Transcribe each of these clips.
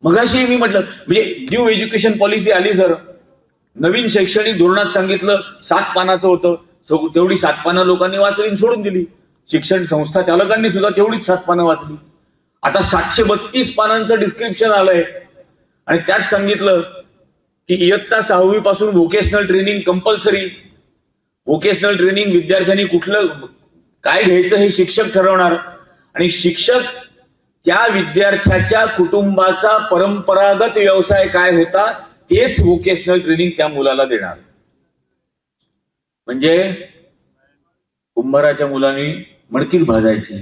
मगाशी मी म्हटलं म्हणजे न्यू एज्युकेशन पॉलिसी आली सर, नवीन शैक्षणिक धोरणात सांगितलं 7 पानाचं होतं, तेवढी 7 पानं लोकांनी वाचली सोडून दिली. शिक्षण संस्था चालकांनी सुद्धा तेवढीच 7 पानं वाचली. आता 732 पानांचं डिस्क्रिप्शन आलंय आणि त्यात सांगितलं की इयत्ता 6वी पासून vocational training compulsory. Vocational training विद्यार्थ्यांनी कुठलं काय घ्यायचं हे शिक्षक ठरवणार आणि शिक्षक त्या विद्यार्थ्याच्या कुटुंबाचा परंपरागत व्यवसाय काय होता तेच व्होकेशनल ट्रेनिंग त्या मुलाला देणार. म्हणजे कुंभाराच्या मुलांनी मडकीच भाजायची.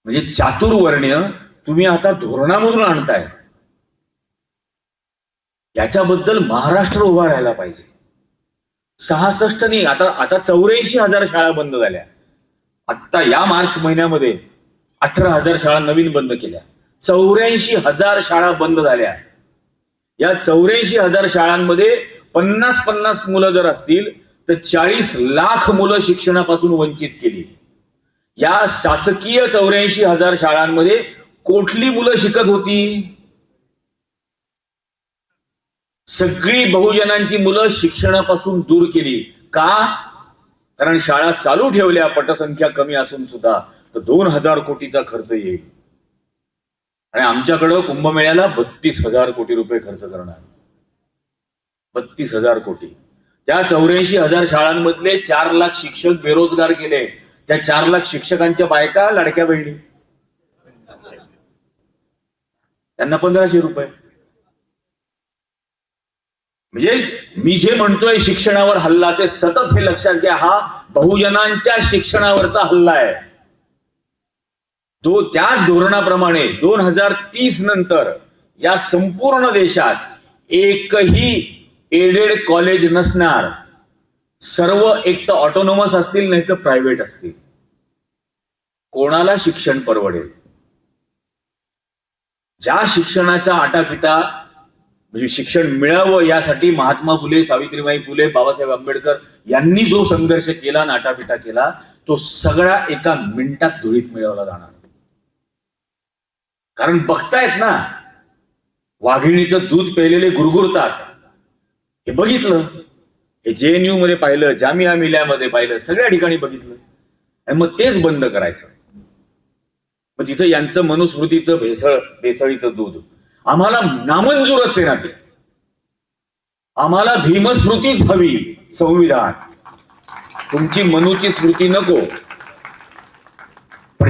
म्हणजे चातुर्वर्ण्य तुम्ही आता धोरणामधून आणताय. याच्याबद्दल महाराष्ट्र उभा राहायला पाहिजे. 66 नाही, आता 84,000 शाळा बंद झाल्या. आता या मार्च महिन्यामध्ये 18,000 शाळा नवीन बंद केल्या. 84,000 शाळा बंद झाल्या. या 84,000 शाळांमध्ये 50-50 मुलं जर असतील तर 40 लाख मुलं शिक्षणापासून वंचित केली. या शासकीय 84,000 शाळांमध्ये कुठली मुलं शिकत होती? सगळी बहुजनांची मुलं शिक्षणापासून दूर केली. का? कारण शाळा चालू ठेवल्या पटसंख्या कमी असून सुद्धा तर 2,000 कोटीचा खर्च येईल आणि आमच्याकडं कुंभमेळ्याला 32,000 कोटी रुपये खर्च करणार. 32,000 कोटी. त्या 84,000 शाळांमधले 4 लाख शिक्षक बेरोजगार केले. त्या 4 लाख शिक्षकांच्या बायका लाडक्या बहिणी, त्यांना 1,500 रुपये. म्हणजे मी जे म्हणतोय शिक्षणावर हल्ला ते सतत हे लक्षात घ्या, हा बहुजनांच्या शिक्षणावरचा हल्ला आहे. त्याच धोरणाप्रमाणे 2030 नंतर या संपूर्ण देशात एकही एडेड कॉलेज नसणार. सर्व एक तर ऑटोनॉमस असतील नाही तर प्रायव्हेट असतील. कोणाला शिक्षण परवडेल? ज्या शिक्षणाचा आटापिटा म्हणजे शिक्षण मिळावं यासाठी महात्मा फुले, सावित्रीबाई फुले, बाबासाहेब आंबेडकर यांनी जो संघर्ष केला, नाटापिटा केला, तो सगळा एका मिनिटात धुळीत मिळवला जाणार. कारण बघतायत ना, वाघिणीचं दूध प्यायलेले गुरगुरतात. हे बघितलं, हे JNU मध्ये पाहिलं, जामिया मिलियामध्ये पाहिलं, सगळ्या ठिकाणी बघितलं आणि मग तेच बंद करायचं. मग तिथं यांचं मनुस्मृतीचं भेसळीचं दूध आम्हाला नामंजूरच आहे ना. ते आम्हाला भीमस्मृतीच हवी. संविधान तुमची मनूची स्मृती नको.